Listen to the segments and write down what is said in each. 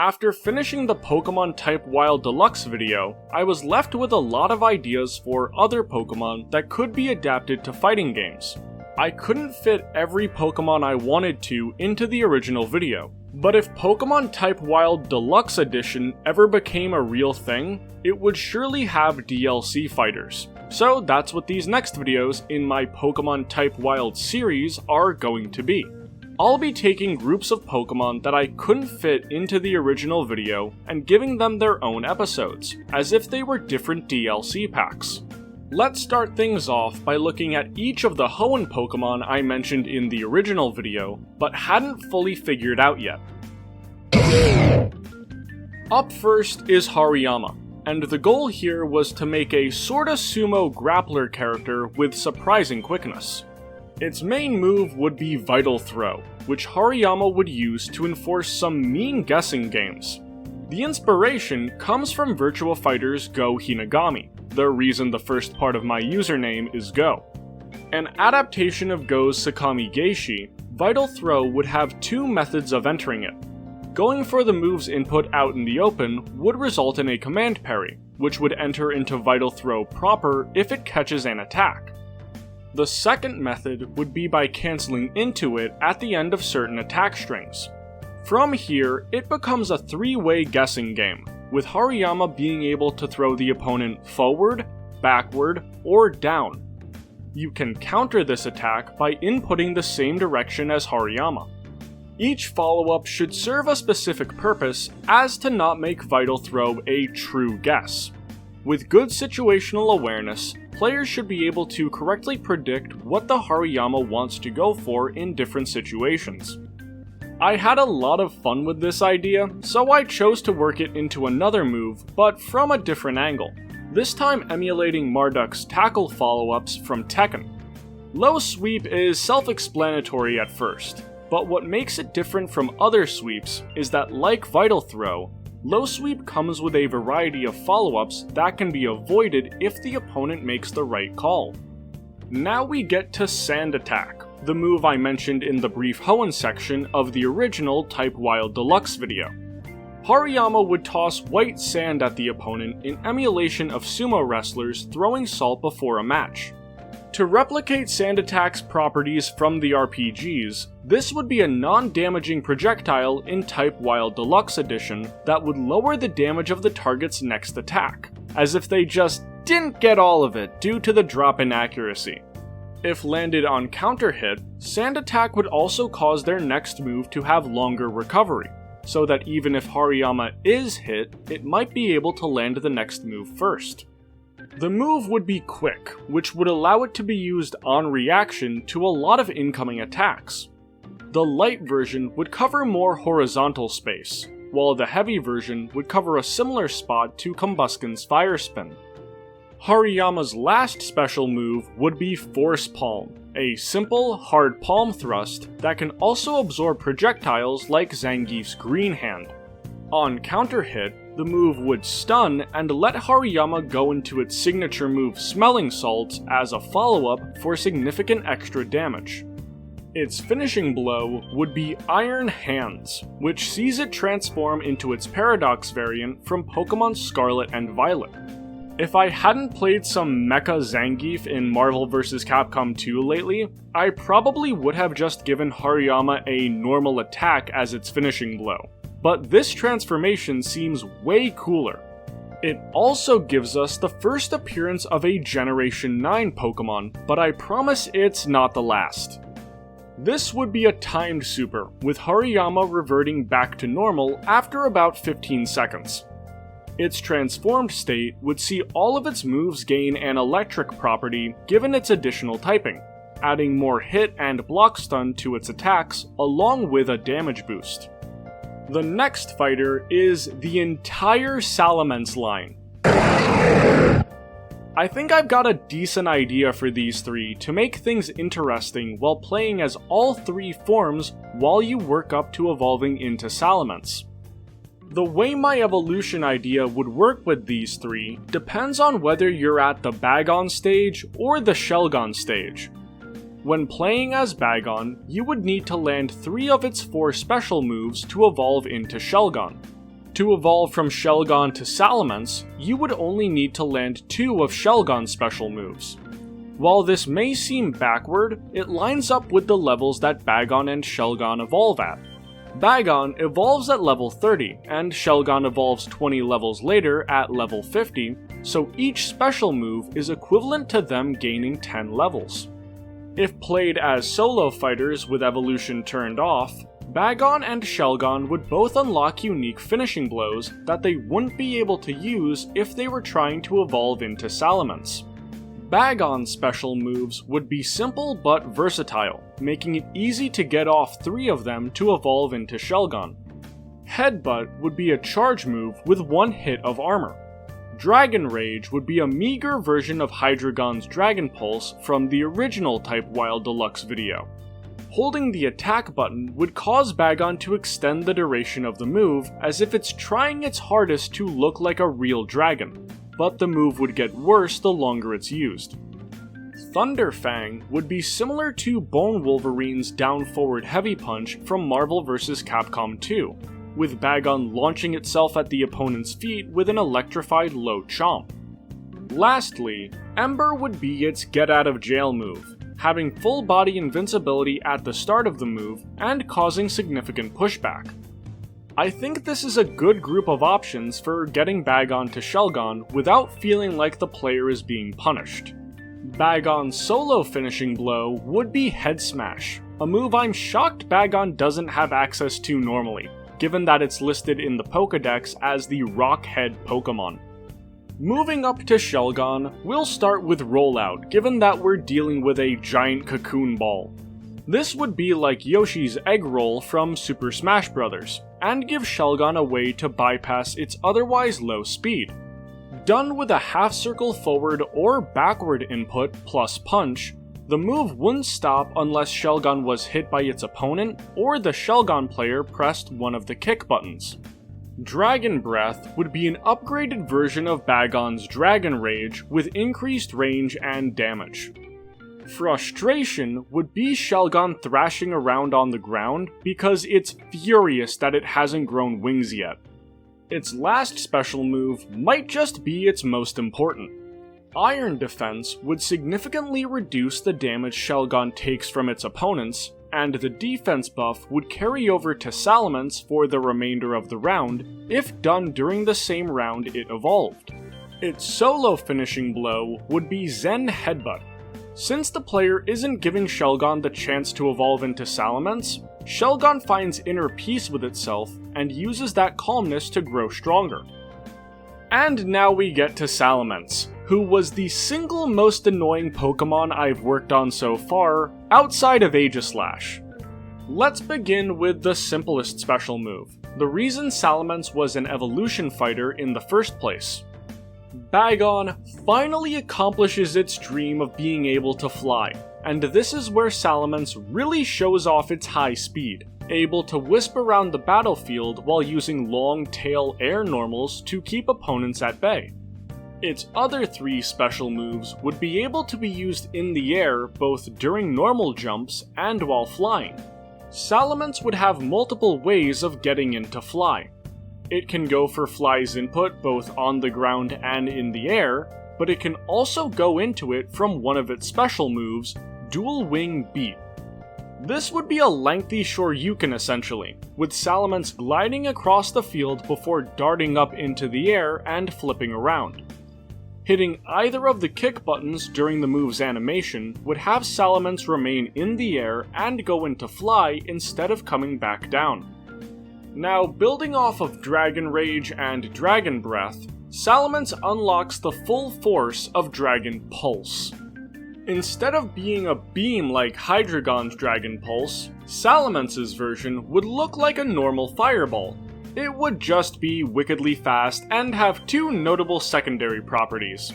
After finishing the Pokémon Type Wild Deluxe video, I was left with a lot of ideas for other Pokémon that could be adapted to fighting games. I couldn't fit every Pokémon I wanted to into the original video, but if Pokémon Type Wild Deluxe Edition ever became a real thing, it would surely have DLC fighters. So that's what these next videos in my Pokémon Type Wild series are going to be. I'll be taking groups of Pokémon that I couldn't fit into the original video and giving them their own episodes, as if they were different DLC packs. Let's start things off by looking at each of the Hoenn Pokémon I mentioned in the original video, but hadn't fully figured out yet. Up first is Hariyama, and the goal here was to make a sorta sumo grappler character with surprising quickness. Its main move would be Vital Throw, which Hariyama would use to enforce some mean guessing games. The inspiration comes from Virtua Fighter's Go Hinagami, the reason the first part of my username is Go. An adaptation of Go's Sakami Geishi, Vital Throw would have two methods of entering it. Going for the move's input out in the open would result in a command parry, which would enter into Vital Throw proper if it catches an attack. The second method would be by cancelling into it at the end of certain attack strings. From here, it becomes a three-way guessing game, with Hariyama being able to throw the opponent forward, backward, or down. You can counter this attack by inputting the same direction as Hariyama. Each follow-up should serve a specific purpose as to not make Vital Throw a true guess. With good situational awareness, players should be able to correctly predict what the Hariyama wants to go for in different situations. I had a lot of fun with this idea, so I chose to work it into another move, but from a different angle, this time emulating Marduk's tackle follow-ups from Tekken. Low Sweep is self-explanatory at first, but what makes it different from other sweeps is that, like Vital Throw, Low Sweep comes with a variety of follow-ups that can be avoided if the opponent makes the right call. Now we get to Sand Attack, the move I mentioned in the brief Hoenn section of the original Type Wild Deluxe video. Hariyama would toss white sand at the opponent in emulation of sumo wrestlers throwing salt before a match. To replicate Sand Attack's properties from the RPGs, this would be a non-damaging projectile in Type Wild Deluxe Edition that would lower the damage of the target's next attack, as if they just didn't get all of it due to the drop in accuracy. If landed on counter hit, Sand Attack would also cause their next move to have longer recovery, so that even if Hariyama is hit, it might be able to land the next move first. The move would be quick, which would allow it to be used on reaction to a lot of incoming attacks. The light version would cover more horizontal space, while the heavy version would cover a similar spot to Combusken's Fire Spin. Hariyama's last special move would be Force Palm, a simple, hard palm thrust that can also absorb projectiles like Zangief's Green Hand. On counter hit, the move would stun and let Hariyama go into its signature move Smelling Salts as a follow-up for significant extra damage. Its finishing blow would be Iron Hands, which sees it transform into its Paradox variant from Pokémon Scarlet and Violet. If I hadn't played some Mecha Zangief in Marvel vs. Capcom 2 lately, I probably would have just given Hariyama a normal attack as its finishing blow. But this transformation seems way cooler. It also gives us the first appearance of a Generation 9 Pokémon, but I promise it's not the last. This would be a timed super, with Hariyama reverting back to normal after about 15 seconds. Its transformed state would see all of its moves gain an electric property given its additional typing, adding more hit and block stun to its attacks along with a damage boost. The next fighter is the entire Salamence Line. I think I've got a decent idea for these three to make things interesting while playing as all three forms while you work up to evolving into Salamence. The way my evolution idea would work with these three depends on whether you're at the Bagon stage or the Shelgon stage. When playing as Bagon, you would need to land 3 of its 4 special moves to evolve into Shelgon. To evolve from Shelgon to Salamence, you would only need to land 2 of Shelgon's special moves. While this may seem backward, it lines up with the levels that Bagon and Shelgon evolve at. Bagon evolves at level 30, and Shelgon evolves 20 levels later at level 50, so each special move is equivalent to them gaining 10 levels. If played as solo fighters with evolution turned off, Bagon and Shelgon would both unlock unique finishing blows that they wouldn't be able to use if they were trying to evolve into Salamence. Bagon's special moves would be simple but versatile, making it easy to get off 3 of them to evolve into Shelgon. Headbutt would be a charge move with 1 hit of armor. Dragon Rage would be a meager version of Hydreigon's Dragon Pulse from the original Type Wild Deluxe video. Holding the attack button would cause Bagon to extend the duration of the move as if it's trying its hardest to look like a real dragon, but the move would get worse the longer it's used. Thunderfang would be similar to Bone Wolverine's down forward heavy punch from Marvel vs. Capcom 2, with Bagon launching itself at the opponent's feet with an electrified low chomp. Lastly, Ember would be its get out of jail move, having full body invincibility at the start of the move and causing significant pushback. I think this is a good group of options for getting Bagon to Shelgon without feeling like the player is being punished. Bagon's solo finishing blow would be Head Smash, a move I'm shocked Bagon doesn't have access to normally, given that it's listed in the Pokédex as the Rock Head Pokémon. Moving up to Shelgon, we'll start with Rollout, given that we're dealing with a giant cocoon ball. This would be like Yoshi's Egg Roll from Super Smash Bros., and give Shelgon a way to bypass its otherwise low speed. Done with a half circle forward or backward input plus punch, the move wouldn't stop unless Shelgon was hit by its opponent or the Shelgon player pressed one of the kick buttons. Dragon Breath would be an upgraded version of Bagon's Dragon Rage with increased range and damage. Frustration would be Shelgon thrashing around on the ground because it's furious that it hasn't grown wings yet. Its last special move might just be its most important. Iron Defense would significantly reduce the damage Shelgon takes from its opponents, and the defense buff would carry over to Salamence for the remainder of the round if done during the same round it evolved. Its solo finishing blow would be Zen Headbutt. Since the player isn't giving Shelgon the chance to evolve into Salamence, Shelgon finds inner peace with itself and uses that calmness to grow stronger. And now we get to Salamence, who was the single most annoying Pokemon I've worked on so far, outside of Aegislash. Let's begin with the simplest special move, the reason Salamence was an evolution fighter in the first place. Bagon finally accomplishes its dream of being able to fly, and this is where Salamence really shows off its high speed, able to wisp around the battlefield while using long tail air normals to keep opponents at bay. Its other 3 special moves would be able to be used in the air both during normal jumps and while flying. Salamence would have multiple ways of getting into fly. It can go for fly's input both on the ground and in the air, but it can also go into it from one of its special moves, Dual Wing Beat. This would be a lengthy Shoryuken essentially, with Salamence gliding across the field before darting up into the air and flipping around. Hitting either of the kick buttons during the move's animation would have Salamence remain in the air and go into fly instead of coming back down. Now, building off of Dragon Rage and Dragon Breath, Salamence unlocks the full force of Dragon Pulse. Instead of being a beam like Hydreigon's Dragon Pulse, Salamence's version would look like a normal fireball. It would just be wickedly fast and have 2 notable secondary properties.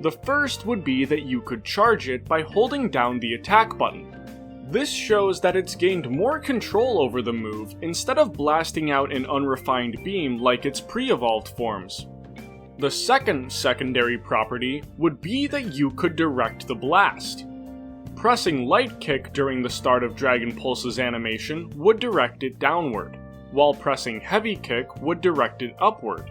The first would be that you could charge it by holding down the attack button. This shows that it's gained more control over the move instead of blasting out an unrefined beam like its pre-evolved forms. The second secondary property would be that you could direct the blast. Pressing Light Kick during the start of Dragon Pulse's animation would direct it downward. while pressing Heavy Kick would direct it upward.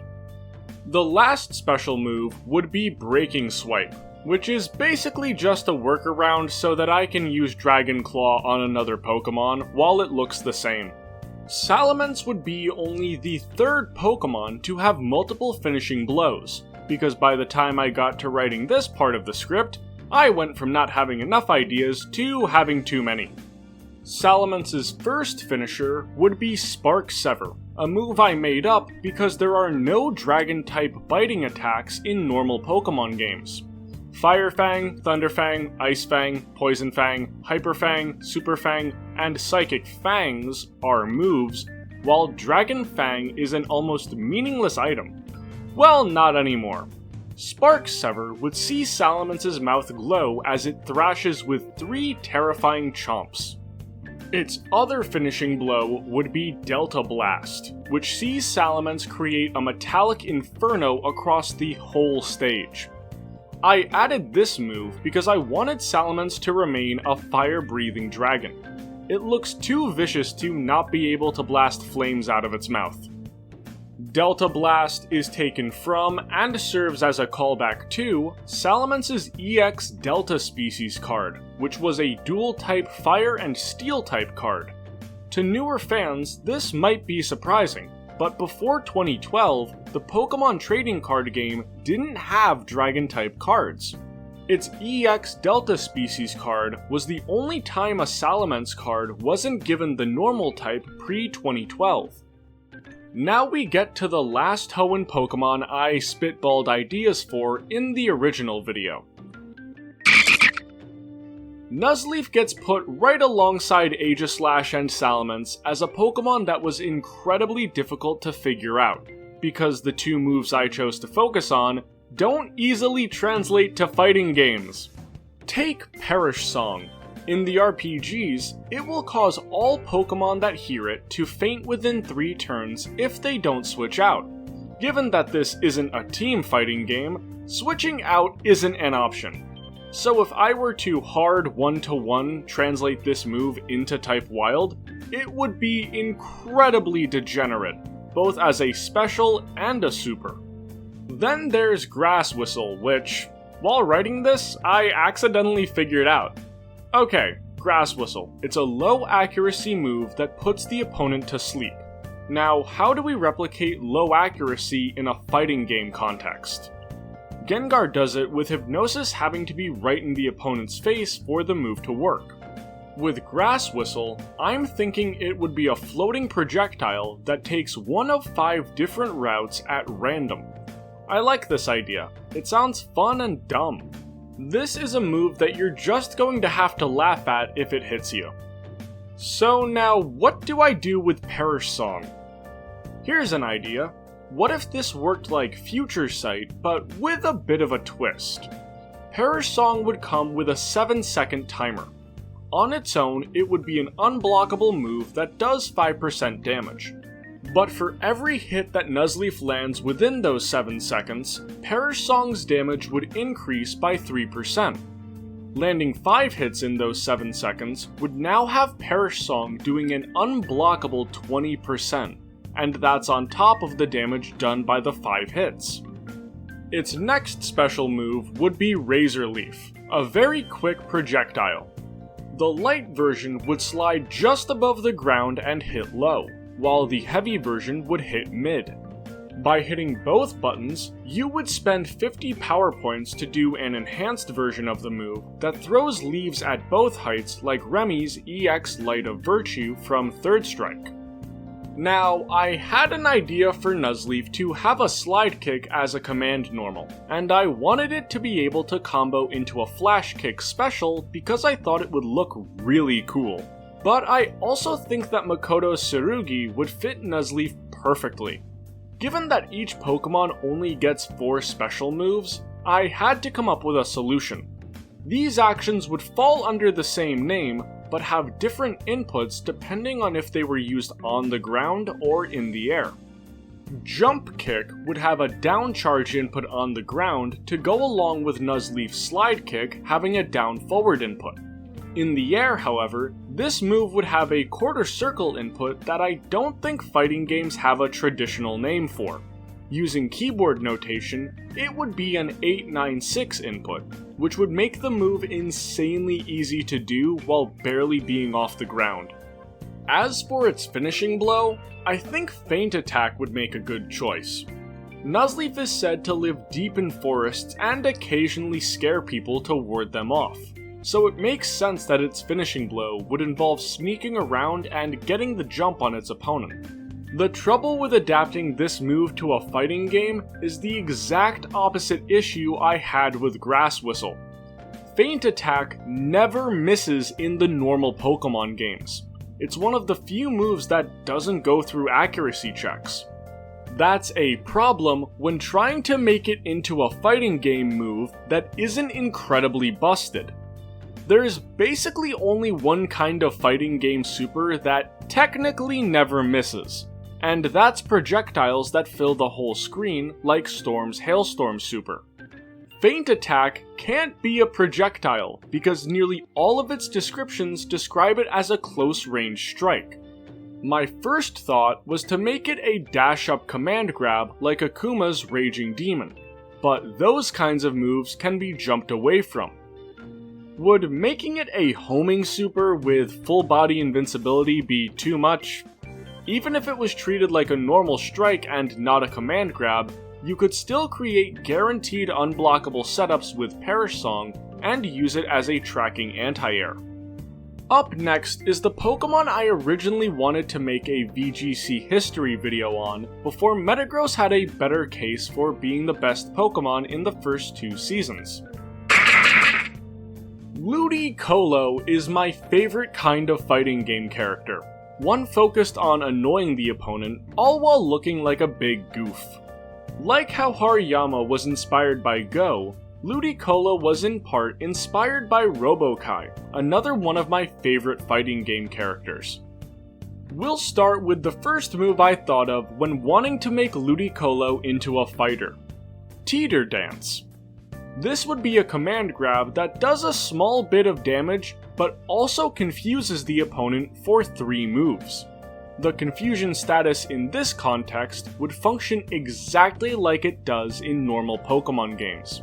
The last special move would be Breaking Swipe, which is basically just a workaround so that I can use Dragon Claw on another Pokemon while it looks the same. Salamence would be only the third Pokemon to have multiple finishing blows, because by the time I got to writing this part of the script, I went from not having enough ideas to having too many. Salamence's first finisher would be Spark Sever, a move I made up because there are no Dragon-type biting attacks in normal Pokemon games. Fire Fang, Thunder Fang, Ice Fang, Poison Fang, Hyper Fang, Super Fang, and Psychic Fangs are moves, while Dragon Fang is an almost meaningless item. Well, not anymore. Spark Sever would see Salamence's mouth glow as it thrashes with 3 terrifying chomps. Its other finishing blow would be Delta Blast, which sees Salamence create a metallic inferno across the whole stage. I added this move because I wanted Salamence to remain a fire-breathing dragon. It looks too vicious to not be able to blast flames out of its mouth. Delta Blast is taken from, and serves as a callback to, Salamence's EX Delta species card, which was a dual-type Fire and Steel-type card. To newer fans, this might be surprising, but before 2012, the Pokemon trading card game didn't have Dragon-type cards. Its EX Delta species card was the only time a Salamence card wasn't given the normal type pre-2012. Now we get to the last Hoenn Pokemon I spitballed ideas for in the original video. Nuzleaf gets put right alongside Aegislash and Salamence as a Pokemon that was incredibly difficult to figure out, because the 2 moves I chose to focus on don't easily translate to fighting games. Take Perish Song. In the RPGs, it will cause all Pokemon that hear it to faint within 3 turns if they don't switch out. Given that this isn't a team fighting game, switching out isn't an option. So if I were to hard 1-to-1 translate this move into Type Wild, it would be incredibly degenerate, both as a special and a super. Then there's Grass Whistle, which, while writing this, I accidentally figured out. Okay, Grass Whistle. It's a low accuracy move that puts the opponent to sleep. Now, how do we replicate low accuracy in a fighting game context? Gengar does it with Hypnosis having to be right in the opponent's face for the move to work. With Grass Whistle, I'm thinking it would be a floating projectile that takes one of 5 different routes at random. I like this idea. It sounds fun and dumb. This is a move that you're just going to have to laugh at if it hits you. So now, what do I do with Perish Song? Here's an idea. What if this worked like Future Sight, but with a bit of a twist? Perish Song would come with a 7-second timer. On its own, it would be an unblockable move that does 5% damage. But for every hit that Nuzleaf lands within those 7 seconds, Perish Song's damage would increase by 3%. Landing 5 hits in those 7 seconds would now have Perish Song doing an unblockable 20%, and that's on top of the damage done by the 5 hits. Its next special move would be Razor Leaf, a very quick projectile. The light version would slide just above the ground and hit low, while the heavy version would hit mid. By hitting both buttons, you would spend 50 power points to do an enhanced version of the move that throws leaves at both heights like Remy's EX Light of Virtue from Third Strike. Now, I had an idea for Nuzleaf to have a slide kick as a command normal, and I wanted it to be able to combo into a flash kick special because I thought it would look really cool. But I also think that Makoto's Tsurugi would fit Nuzleaf perfectly. Given that each Pokemon only gets 4 special moves, I had to come up with a solution. These actions would fall under the same name, but have different inputs depending on if they were used on the ground or in the air. Jump Kick would have a down charge input on the ground to go along with Nuzleaf's Slide Kick having a down forward input. In the air, however, This move would have a quarter circle input that I don't think fighting games have a traditional name for. Using keyboard notation, it would be an 896 input, which would make the move insanely easy to do while barely being off the ground. As for its finishing blow, I think Feint Attack would make a good choice. Nuzleaf is said to live deep in forests and occasionally scare people to ward them off, so it makes sense that its finishing blow would involve sneaking around and getting the jump on its opponent. The trouble with adapting this move to a fighting game is the exact opposite issue I had with Grass Whistle. Feint Attack never misses in the normal Pokemon games. It's one of the few moves that doesn't go through accuracy checks. That's a problem when trying to make it into a fighting game move that isn't incredibly busted. There's basically only one kind of fighting game super that technically never misses, and that's projectiles that fill the whole screen like Storm's Hailstorm Super. Feint Attack can't be a projectile because nearly all of its descriptions describe it as a close-range strike. My first thought was to make it a dash-up command grab like Akuma's Raging Demon, but those kinds of moves can be jumped away from. Would making it a homing super with full-body invincibility be too much? Even if it was treated like a normal strike and not a command grab, you could still create guaranteed unblockable setups with Perish Song and use it as a tracking anti-air. Up next is the Pokemon I originally wanted to make a VGC history video on before Metagross had a better case for being the best Pokemon in the first 2 seasons. Ludicolo is my favorite kind of fighting game character, one focused on annoying the opponent, all while looking like a big goof. Like how Hariyama was inspired by Go, Ludicolo was in part inspired by Robokai, another one of my favorite fighting game characters. We'll start with the first move I thought of when wanting to make Ludicolo into a fighter: Teeter Dance. This would be a command grab that does a small bit of damage, but also confuses the opponent for 3 moves. The confusion status in this context would function exactly like it does in normal Pokemon games.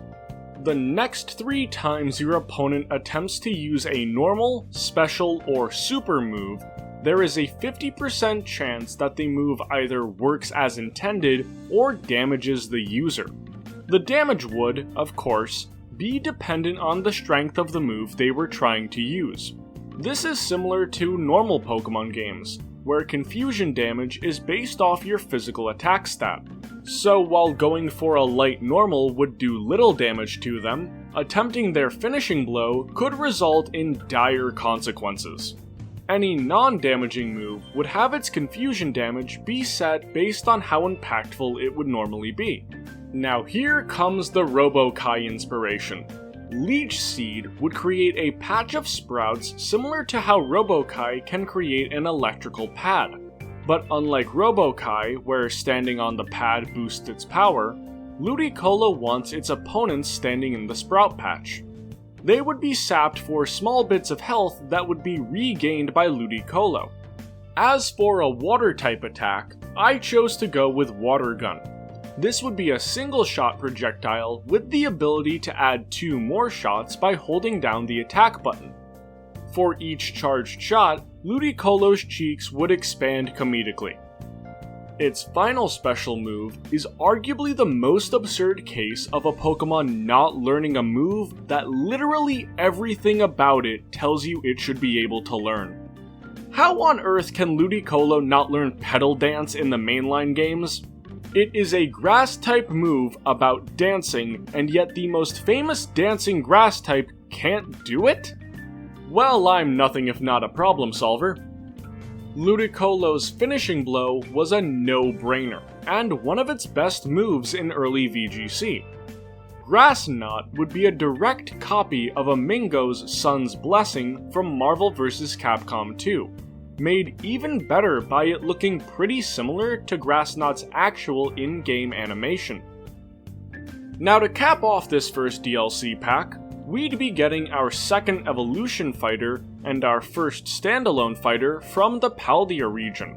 The next 3 times your opponent attempts to use a normal, special, or super move, there is a 50% chance that the move either works as intended or damages the user. The damage would, of course, be dependent on the strength of the move they were trying to use. This is similar to normal Pokemon games, where confusion damage is based off your physical attack stat. So while going for a light normal would do little damage to them, attempting their finishing blow could result in dire consequences. Any non-damaging move would have its confusion damage be set based on how impactful it would normally be. Now here comes the Robokai inspiration. Leech Seed would create a patch of sprouts similar to how Robokai can create an electrical pad. But unlike Robokai, where standing on the pad boosts its power, Ludicolo wants its opponents standing in the sprout patch. They would be sapped for small bits of health that would be regained by Ludicolo. As for a water-type attack, I chose to go with Water Gun. This would be a single-shot projectile with the ability to add 2 more shots by holding down the attack button. For each charged shot, Ludicolo's cheeks would expand comedically. Its final special move is arguably the most absurd case of a Pokemon not learning a move that literally everything about it tells you it should be able to learn. How on earth can Ludicolo not learn Petal Dance in the mainline games? It is a grass-type move about dancing, and yet the most famous dancing grass type can't do it? Well, I'm nothing if not a problem solver. Ludicolo's finishing blow was a no-brainer, and one of its best moves in early VGC. Grass Knot would be a direct copy of Amingo's Sun's Blessing from Marvel vs. Capcom 2, made even better by it looking pretty similar to Grass Knot's actual in-game animation. Now to cap off this first DLC pack, we'd be getting our second evolution fighter, and our first standalone fighter from the Paldea region.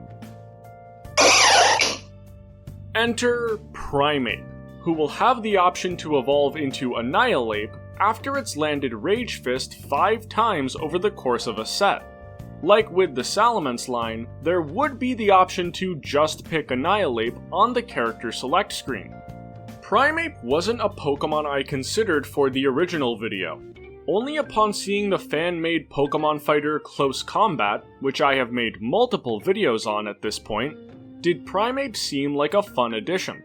Enter Primeape, who will have the option to evolve into Annihilape after it's landed Rage Fist 5 times over the course of a set. Like with the Salamence line, there would be the option to just pick Annihilape on the character select screen. Primeape wasn't a Pokemon I considered for the original video. Only upon seeing the fan-made Pokemon fighter Close Combat, which I have made multiple videos on at this point, did Primeape seem like a fun addition.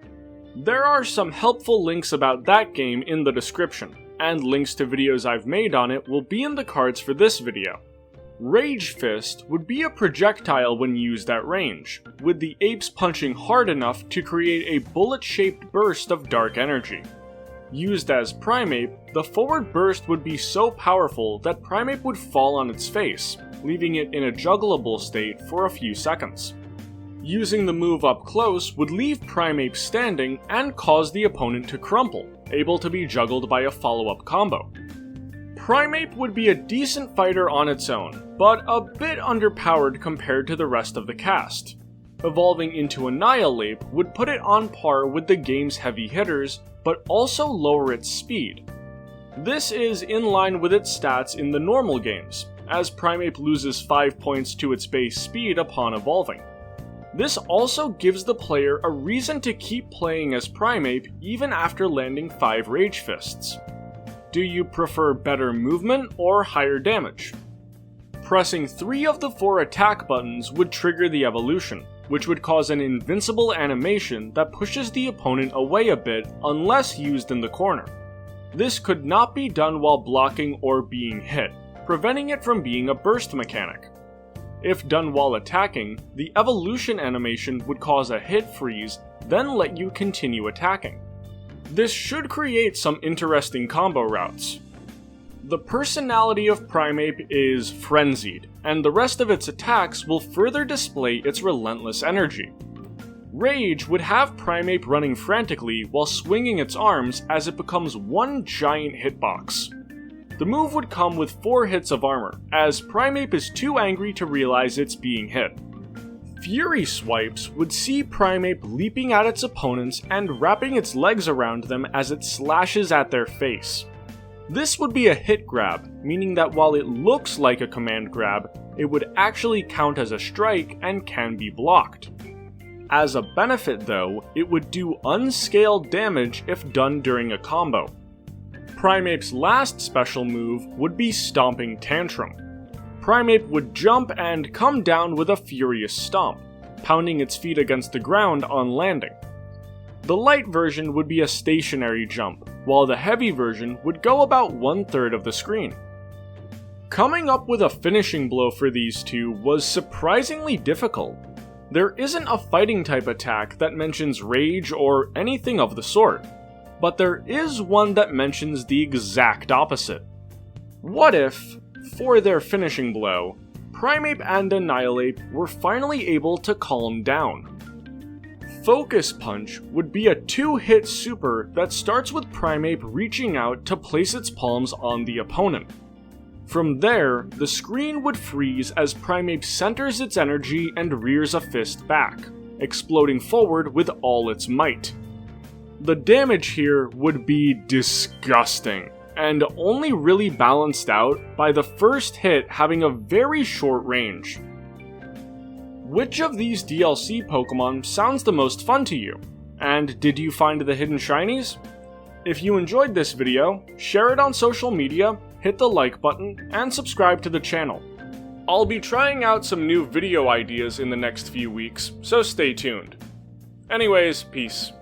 There are some helpful links about that game in the description, and links to videos I've made on it will be in the cards for this video. Rage Fist would be a projectile when used at range, with the apes punching hard enough to create a bullet-shaped burst of dark energy. Used as Primeape, the forward burst would be so powerful that Primeape would fall on its face, leaving it in a juggleable state for a few seconds. Using the move up close would leave Primeape standing and cause the opponent to crumple, able to be juggled by a follow-up combo. Primeape would be a decent fighter on its own, but a bit underpowered compared to the rest of the cast. Evolving into Annihilape would put it on par with the game's heavy hitters, but also lower its speed. This is in line with its stats in the normal games, as Primeape loses 5 points to its base speed upon evolving. This also gives the player a reason to keep playing as Primeape even after landing 5 Rage Fists. Do you prefer better movement or higher damage? Pressing 3 of the 4 attack buttons would trigger the evolution, which would cause an invincible animation that pushes the opponent away a bit unless used in the corner. This could not be done while blocking or being hit, preventing it from being a burst mechanic. If done while attacking, the evolution animation would cause a hit freeze, then let you continue attacking. This should create some interesting combo routes. The personality of Primeape is frenzied, and the rest of its attacks will further display its relentless energy. Rage would have Primeape running frantically while swinging its arms as it becomes one giant hitbox. The move would come with 4 hits of armor, as Primeape is too angry to realize it's being hit. Fury swipes would see Primeape leaping at its opponents and wrapping its legs around them as it slashes at their face. This would be a hit grab, meaning that while it looks like a command grab, it would actually count as a strike and can be blocked. As a benefit though, it would do unscaled damage if done during a combo. Primeape's last special move would be Stomping Tantrum. Primeape would jump and come down with a furious stomp, pounding its feet against the ground on landing. The light version would be a stationary jump, while the heavy version would go about 1/3 of the screen. Coming up with a finishing blow for these two was surprisingly difficult. There isn't a fighting type attack that mentions Rage or anything of the sort, but there is one that mentions the exact opposite. What if, for their finishing blow, Primeape and Annihilape were finally able to calm down? Focus Punch would be a 2-hit super that starts with Primeape reaching out to place its palms on the opponent. From there, the screen would freeze as Primeape centers its energy and rears a fist back, exploding forward with all its might. The damage here would be disgusting, and only really balanced out by the first hit having a very short range. Which of these DLC Pokemon sounds the most fun to you? And did you find the hidden shinies? If you enjoyed this video, share it on social media, hit the like button, and subscribe to the channel. I'll be trying out some new video ideas in the next few weeks, so stay tuned. Anyways, peace.